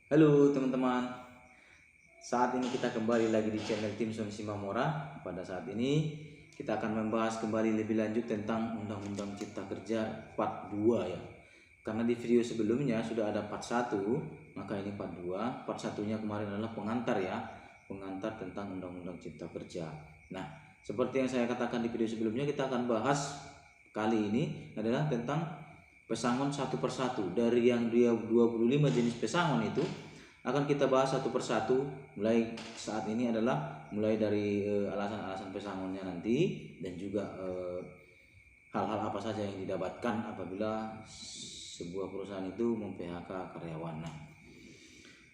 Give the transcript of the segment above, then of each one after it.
Halo teman-teman, saat ini kita kembali lagi di channel Timson Simamora. Pada saat ini kita akan membahas kembali lebih lanjut tentang Undang-Undang Cipta Kerja Part 2 ya. Karena di video sebelumnya sudah ada Part 1, maka ini Part 2. Part 1-nya kemarin adalah pengantar ya, pengantar tentang Undang-Undang Cipta Kerja. Nah, seperti yang saya katakan di video sebelumnya, kita akan bahas kali ini adalah tentang pesangon satu persatu. Dari yang 25 jenis pesangon itu akan kita bahas satu persatu. Mulai saat ini adalah mulai dari alasan-alasan pesangonnya nanti, dan juga hal-hal apa saja yang didapatkan apabila sebuah perusahaan itu mem-PHK karyawan. Nah,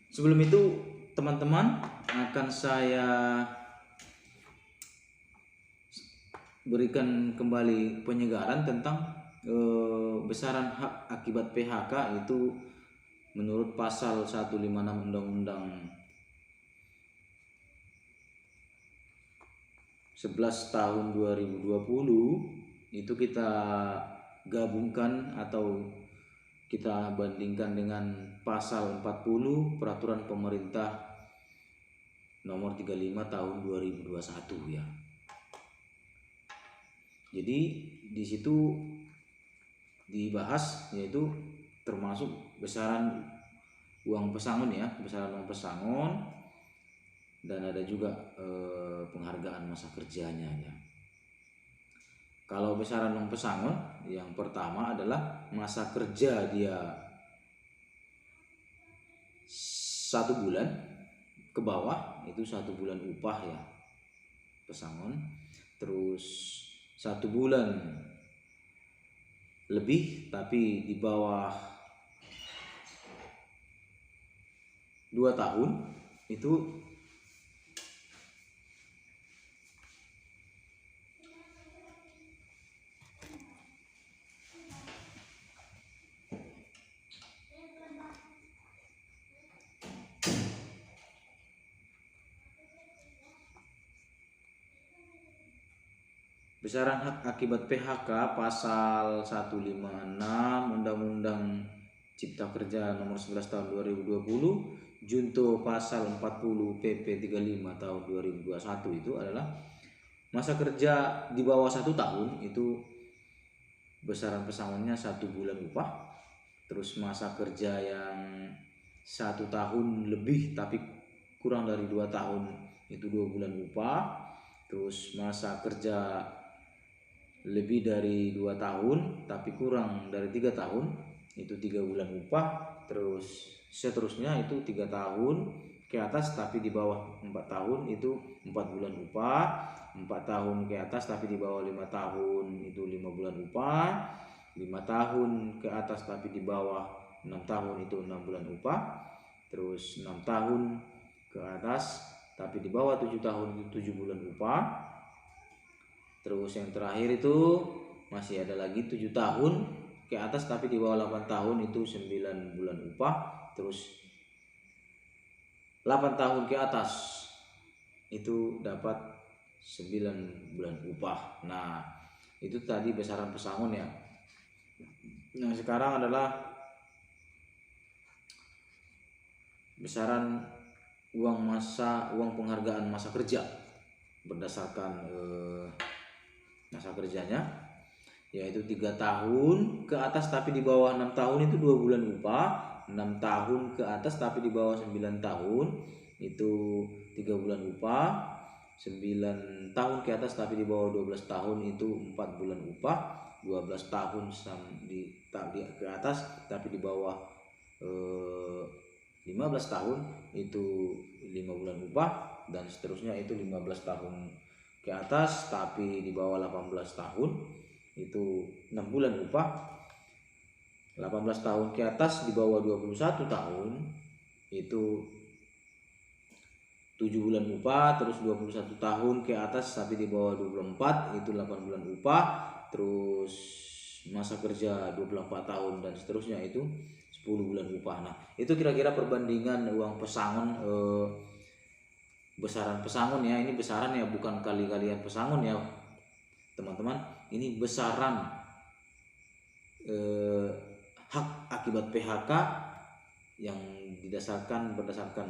sebelum itu teman-teman akan saya berikan kembali penyegaran tentang besaran hak akibat PHK itu menurut pasal 156 Undang-Undang 11 tahun 2020 itu kita gabungkan atau kita bandingkan dengan pasal 40 Peraturan Pemerintah nomor 35 tahun 2021 ya. Jadi di situ dibahas yaitu termasuk besaran uang pesangon ya, besaran uang pesangon, dan ada juga penghargaan masa kerjanya ya. Kalau besaran uang pesangon yang pertama adalah masa kerja dia 1 bulan ke bawah, itu 1 bulan upah ya pesangon. Terus 1 bulan lebih tapi di bawah 2 tahun itu besaran hak akibat PHK pasal 156 Undang-Undang Cipta Kerja nomor 11 tahun 2020 junto pasal 40 PP 35 tahun 2021 itu adalah masa kerja di bawah 1 tahun itu besaran pesangonnya 1 bulan upah. Terus masa kerja yang 1 tahun lebih tapi kurang dari 2 tahun itu 2 bulan upah. Terus masa kerja lebih dari 2 tahun tapi kurang dari 3 tahun itu 3 bulan upah. Terus seterusnya itu 3 tahun ke atas tapi di bawah 4 tahun itu 4 bulan upah. 4 tahun ke atas tapi di bawah 5 tahun itu 5 bulan upah. 5 tahun ke atas tapi di bawah 6 tahun itu 6 bulan upah. Terus 6 tahun ke atas tapi di bawah 7 tahun itu 7 bulan upah. Terus yang terakhir itu masih ada lagi 7 tahun ke atas tapi di bawah 8 tahun itu 9 bulan upah. Terus 8 tahun ke atas itu dapat 9 bulan upah. Nah, itu tadi besaran pesangon ya. Nah, sekarang adalah besaran uang penghargaan masa kerja berdasarkan masa kerjanya, yaitu 3 tahun ke atas tapi di bawah 6 tahun itu 2 bulan upah. 6 tahun ke atas tapi di bawah 9 tahun itu 3 bulan upah. 9 tahun ke atas tapi di bawah 12 tahun itu 4 bulan upah. 12 tahun ke atas tapi di bawah 15 tahun itu 5 bulan upah, dan seterusnya itu 15 tahun ke atas tapi di bawah 18 tahun itu 6 bulan upah. 18 tahun ke atas di bawah 21 tahun itu 7 bulan upah. Terus 21 tahun ke atas tapi di bawah 24 itu 8 bulan upah. Terus masa kerja 24 tahun dan seterusnya itu 10 bulan upah. Nah, itu kira-kira perbandingan uang pesangon, besaran pesangon ya. Ini besaran ya, bukan kali-kalian pesangon ya teman-teman. Ini besaran hak akibat PHK yang berdasarkan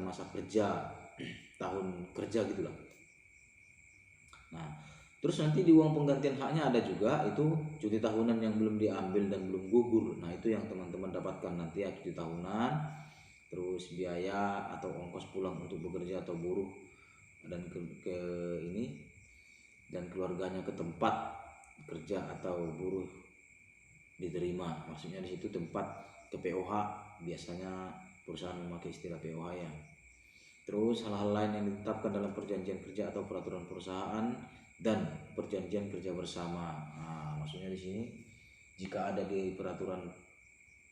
masa kerja, tahun kerja gitulah. Nah, terus nanti di uang penggantian haknya ada juga itu cuti tahunan yang belum diambil dan belum gugur. Nah, itu yang teman-teman dapatkan nanti ya, cuti tahunan, terus biaya atau ongkos pulang untuk bekerja atau buruh dan ke ini dan keluarganya ke tempat kerja atau buruh diterima. Maksudnya di situ tempat ke POH, biasanya perusahaan memakai istilah POH ya. Terus hal-hal lain yang ditetapkan dalam perjanjian kerja atau peraturan perusahaan dan perjanjian kerja bersama. Nah, maksudnya di sini jika ada di peraturan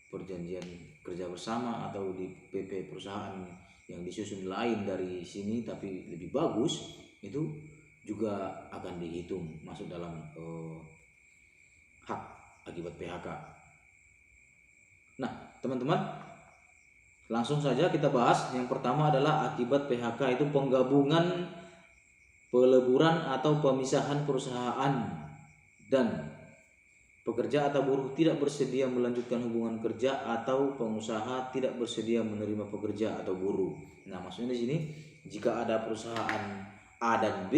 perjanjian kerja bersama atau di PP perusahaan yang disusun lain dari sini tapi lebih bagus, itu juga akan dihitung masuk dalam hak akibat PHK. Nah, teman-teman, langsung saja kita bahas. Yang pertama adalah akibat PHK itu penggabungan, peleburan atau pemisahan perusahaan dan pekerja atau buruh tidak bersedia melanjutkan hubungan kerja atau pengusaha tidak bersedia menerima pekerja atau buruh. Nah, maksudnya di sini jika ada perusahaan A dan B,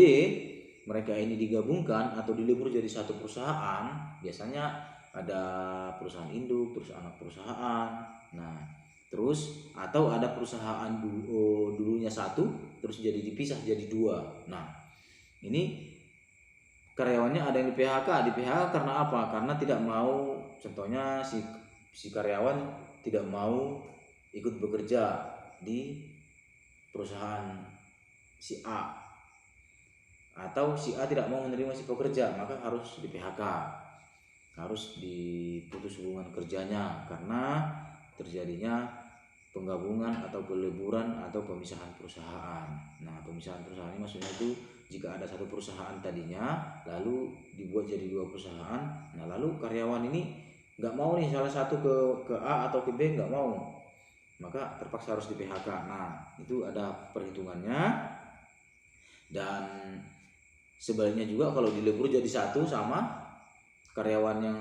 mereka ini digabungkan atau dilebur jadi satu perusahaan, biasanya ada perusahaan induk, terus anak perusahaan. Nah, terus atau ada perusahaan dulunya satu, terus jadi dipisah jadi dua. Nah, ini karyawannya ada yang di PHK karena apa? Karena tidak mau, contohnya si karyawan tidak mau ikut bekerja di perusahaan si A, atau si A tidak mau menerima si pekerja, maka harus di PHK, harus diputus hubungan kerjanya karena terjadinya penggabungan atau peleburan atau pemisahan perusahaan. Nah, pemisahan perusahaan ini maksudnya itu jika ada satu perusahaan tadinya lalu dibuat jadi dua perusahaan. Nah, lalu karyawan ini nggak mau nih salah satu ke A atau ke B, nggak mau, maka terpaksa harus di PHK. Nah, itu ada perhitungannya. Dan sebaliknya juga kalau dilebur jadi satu sama karyawan yang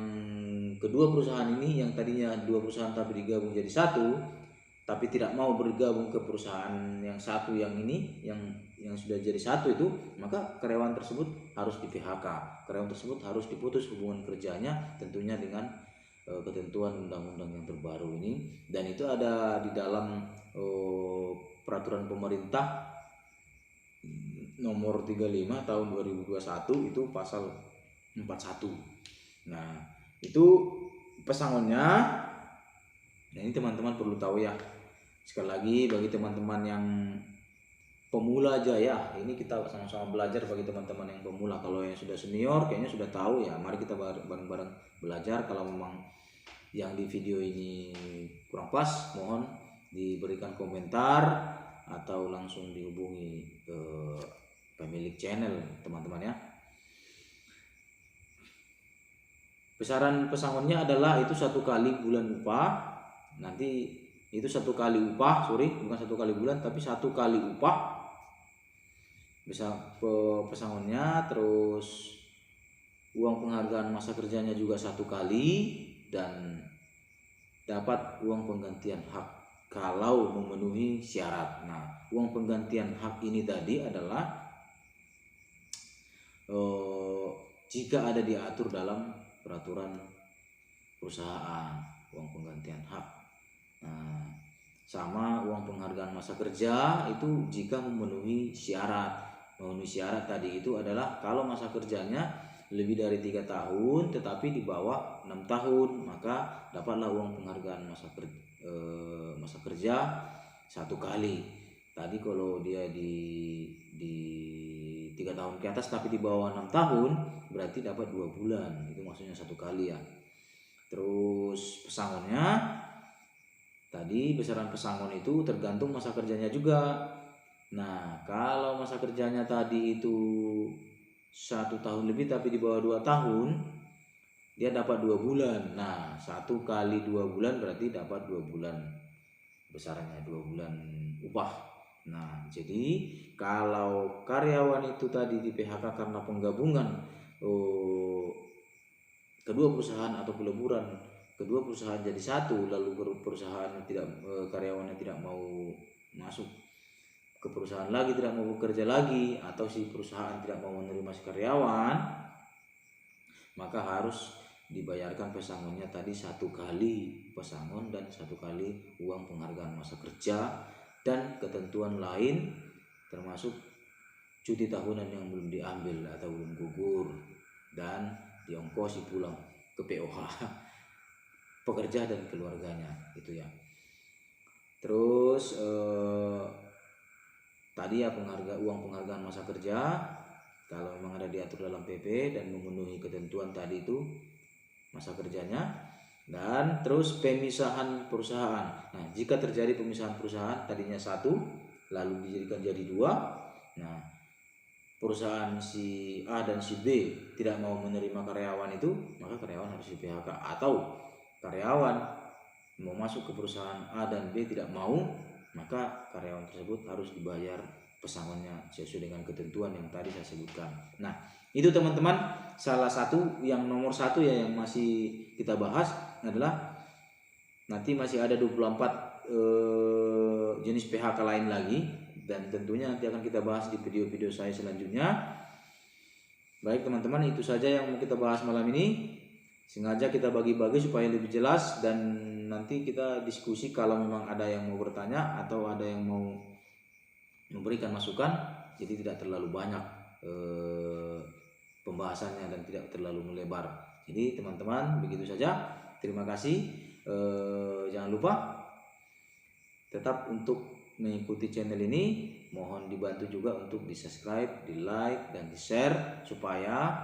kedua perusahaan ini yang tadinya dua perusahaan tapi digabung jadi satu, tapi tidak mau bergabung ke perusahaan yang satu yang ini yang sudah jadi satu itu, maka karyawan tersebut harus di PHK. Karyawan tersebut harus diputus hubungan kerjanya tentunya dengan ketentuan undang-undang yang terbaru ini, dan itu ada di dalam peraturan pemerintah nomor 35 tahun 2021 itu pasal 41. Nah, itu pesangonnya. Nah, ini teman-teman perlu tahu ya. Sekali lagi bagi teman-teman yang pemula aja ya, ini kita sama-sama belajar bagi teman-teman yang pemula. Kalau yang sudah senior kayaknya sudah tahu ya, mari kita bareng-bareng belajar. Kalau memang yang di video ini kurang pas, mohon diberikan komentar atau langsung dihubungi ke pemilik channel teman-teman ya. Besaran pesangonnya adalah itu 1 kali bulan upah. Nanti itu 1 kali upah, bukan 1 kali bulan tapi 1 kali upah. Bisa pesangonnya, terus uang penghargaan masa kerjanya juga 1 kali, dan dapat uang penggantian hak kalau memenuhi syarat. Nah, uang penggantian hak ini tadi adalah jika ada diatur dalam peraturan perusahaan, uang penggantian hak. Nah, sama uang penghargaan masa kerja itu jika memenuhi syarat. Memenuhi syarat tadi itu adalah kalau masa kerjanya lebih dari 3 tahun tetapi di bawah 6 tahun, maka dapatlah uang penghargaan masa kerja 1 kali. Tadi kalau dia di 3 tahun ke atas tapi di bawah 6 tahun berarti dapat 2 bulan. Itu maksudnya 1 kali ya. Terus pesangonnya tadi, besaran pesangon itu tergantung masa kerjanya juga. Nah, kalau masa kerjanya tadi itu 1 tahun lebih tapi di bawah 2 tahun, dia dapat 2 bulan. Nah, 1 kali 2 bulan berarti dapat 2 bulan besarannya, 2 bulan upah. Nah, jadi kalau karyawan itu tadi di PHK karena penggabungan kedua perusahaan atau peleburan kedua perusahaan jadi satu, lalu perusahaan tidak karyawannya tidak mau masuk ke perusahaan lagi, tidak mau bekerja lagi, atau si perusahaan tidak mau menerima si karyawan, maka harus dibayarkan pesangonnya tadi 1 kali pesangon dan 1 kali uang penghargaan masa kerja dan ketentuan lain termasuk cuti tahunan yang belum diambil atau belum gugur dan diongkosi pulang ke POH pekerja dan keluarganya itu ya. Terus tadi ya uang penghargaan masa kerja kalau memang ada diatur dalam PP dan memenuhi ketentuan tadi itu masa kerjanya, dan terus pemisahan perusahaan. Nah, jika terjadi pemisahan perusahaan tadinya 1 lalu dijadikan jadi 2, nah perusahaan si A dan si B tidak mau menerima karyawan itu, maka karyawan harus di PHK, atau karyawan mau masuk ke perusahaan A dan B tidak mau, maka karyawan tersebut harus dibayar pesangonnya sesuai dengan ketentuan yang tadi saya sebutkan. Nah, itu teman-teman salah satu yang nomor 1 ya yang masih kita bahas adalah nanti masih ada 24 jenis PHK lain lagi, dan tentunya nanti akan kita bahas di video-video saya selanjutnya. Baik teman-teman, itu saja yang mau kita bahas malam ini. Sengaja kita bagi-bagi supaya lebih jelas, dan nanti kita diskusi kalau memang ada yang mau bertanya atau ada yang mau memberikan masukan, jadi tidak terlalu banyak pembahasannya dan tidak terlalu melebar. Jadi teman-teman begitu saja. Terima kasih. Jangan lupa tetap untuk mengikuti channel ini. Mohon dibantu juga untuk di subscribe, di like, dan di share supaya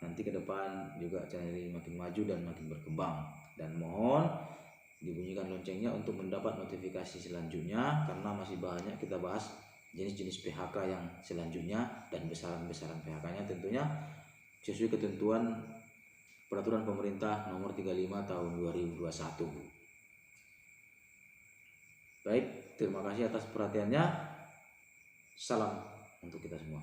nanti ke depan juga channel ini makin maju dan makin berkembang. Dan mohon dibunyikan loncengnya untuk mendapat notifikasi selanjutnya, karena masih banyak kita bahas jenis-jenis PHK yang selanjutnya dan besaran-besaran PHK-nya tentunya sesuai ketentuan peraturan pemerintah nomor 35 tahun 2021. Baik, terima kasih atas perhatiannya. Salam untuk kita semua.